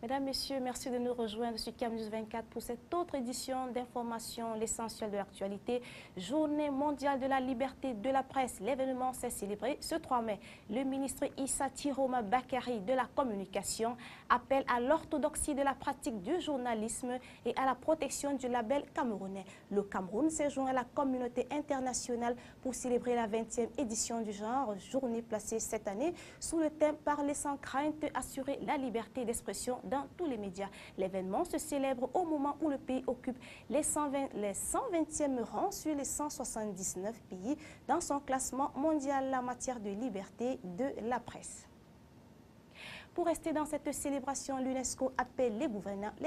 Mesdames, Messieurs, merci de nous rejoindre sur CAMNews 24 pour cette autre édition d'information, l'essentiel de l'actualité. Journée mondiale de la liberté de la presse. L'événement s'est célébré ce 3 mai. Le ministre Issa Tiroma Bakari de la Communication appelle à l'orthodoxie de la pratique du journalisme et à la protection du label camerounais. Le Cameroun s'est joint à la communauté internationale pour célébrer la 20e édition du genre, journée placée cette année sous le thème « Parler sans crainte, assurer la liberté d'expression » dans tous les médias. L'événement se célèbre au moment où le pays occupe les 120e rangs sur les 179 pays dans son classement mondial en matière de liberté de la presse. Pour rester dans cette célébration, l'UNESCO appelle les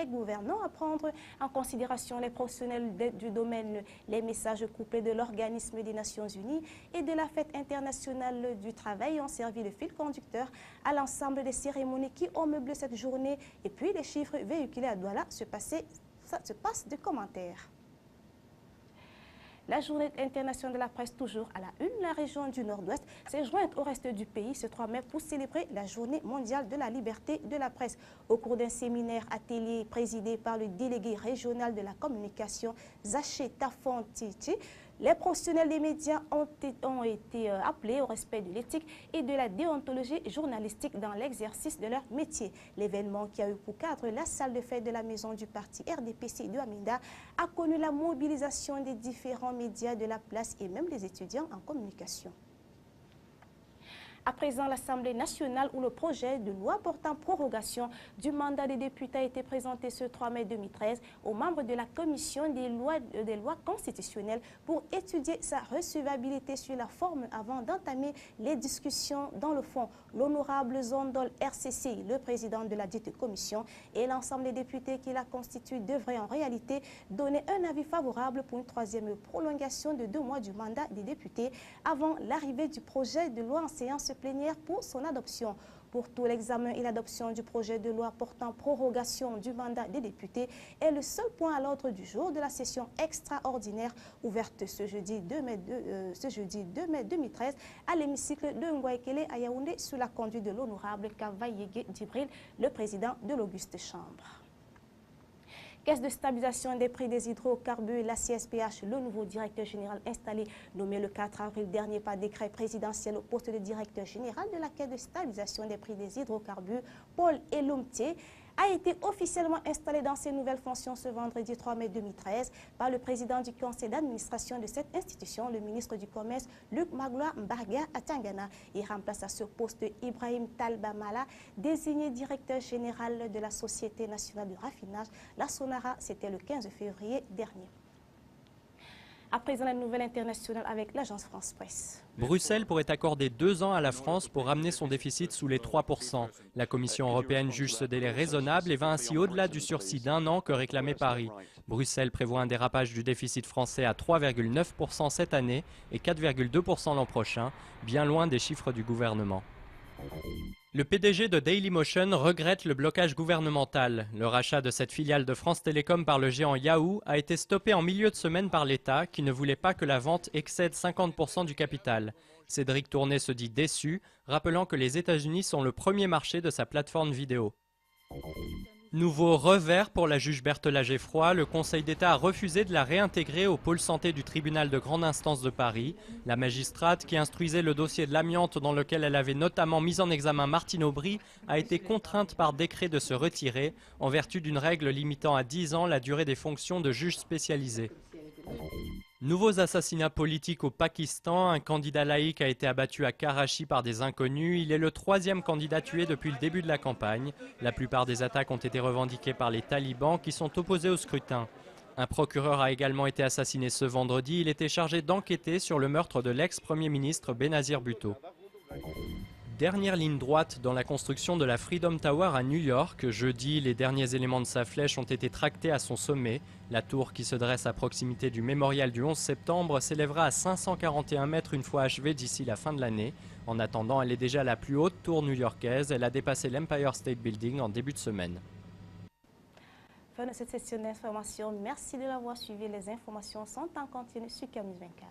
gouvernants à prendre en considération les professionnels du domaine. Les messages couplés de l'Organisme des Nations Unies et de la Fête internationale du travail ont servi de fil conducteur à l'ensemble des cérémonies qui ont meublé cette journée. Et puis les chiffres véhiculés à Douala se passent de commentaires. La journée internationale de la presse, toujours à la une, la région du Nord-Ouest s'est jointe au reste du pays ce 3 mai pour célébrer la journée mondiale de la liberté de la presse. Au cours d'un séminaire atelier présidé par le délégué régional de la communication, Zaché Tafontiti, les professionnels des médias ont été appelés au respect de l'éthique et de la déontologie journalistique dans l'exercice de leur métier. L'événement, qui a eu pour cadre la salle de fête de la maison du parti RDPC de Aminda, a connu la mobilisation des différents médias de la place et même des étudiants en communication. À présent, l'Assemblée nationale où le projet de loi portant prorogation du mandat des députés a été présenté ce 3 mai 2013 aux membres de la Commission des lois constitutionnelles pour étudier sa recevabilité sur la forme avant d'entamer les discussions dans le fond. L'honorable Zondol RCC, le président de la dite commission, et l'ensemble des députés qui la constituent devraient en réalité donner un avis favorable pour une troisième prolongation de 2 mois du mandat des députés avant l'arrivée du projet de loi en séance plénière pour son adoption. Pour tout, l'examen et l'adoption du projet de loi portant prorogation du mandat des députés est le seul point à l'ordre du jour de la session extraordinaire ouverte ce jeudi 2 mai 2013 à l'hémicycle de Ngwaekele à Yaoundé sous la conduite de l'honorable Kavaïege Djibril, le président de l'Auguste Chambre. Caisse de stabilisation des prix des hydrocarbures, la CSPH, le nouveau directeur général installé, nommé le 4 avril dernier par décret présidentiel au poste de directeur général de la Caisse de stabilisation des prix des hydrocarbures, Paul Elomtier, a été officiellement installé dans ses nouvelles fonctions ce vendredi 3 mai 2013 par le président du conseil d'administration de cette institution, le ministre du Commerce, Luc Magloa Mbarga Atangana. Il remplace à ce poste Ibrahim Talbamala, désigné directeur général de la Société nationale de raffinage. La Sonara, c'était le 15 février dernier. À présent, la nouvelle internationale avec l'agence France Presse. Bruxelles pourrait accorder 2 ans à la France pour ramener son déficit sous les 3%. La Commission européenne juge ce délai raisonnable et va ainsi au-delà du sursis d'1 an que réclamait Paris. Bruxelles prévoit un dérapage du déficit français à 3,9% cette année et 4,2% l'an prochain, bien loin des chiffres du gouvernement. Le PDG de Dailymotion regrette le blocage gouvernemental. Le rachat de cette filiale de France Télécom par le géant Yahoo a été stoppé en milieu de semaine par l'État qui ne voulait pas que la vente excède 50% du capital. Cédric Tourné se dit déçu, rappelant que les États-Unis sont le premier marché de sa plateforme vidéo. Nouveau revers pour la juge Berthola Geffroy, le Conseil d'État a refusé de la réintégrer au pôle santé du tribunal de grande instance de Paris. La magistrate, qui instruisait le dossier de l'amiante dans lequel elle avait notamment mis en examen Martine Aubry, a été contrainte par décret de se retirer en vertu d'une règle limitant à 10 ans la durée des fonctions de juge spécialisé. Nouveaux assassinats politiques au Pakistan. Un candidat laïque a été abattu à Karachi par des inconnus. Il est le 3e candidat tué depuis le début de la campagne. La plupart des attaques ont été revendiquées par les talibans qui sont opposés au scrutin. Un procureur a également été assassiné ce vendredi. Il était chargé d'enquêter sur le meurtre de l'ex-premier ministre Benazir Bhutto. Dernière ligne droite dans la construction de la Freedom Tower à New York. Jeudi, les derniers éléments de sa flèche ont été tractés à son sommet. La tour, qui se dresse à proximité du mémorial du 11 septembre, s'élèvera à 541 mètres une fois achevée d'ici la fin de l'année. En attendant, elle est déjà la plus haute tour new-yorkaise. Elle a dépassé l'Empire State Building en début de semaine. Fin de cette session d'information. Merci de l'avoir suivi. Les informations sont en continu sur CAMNews 24.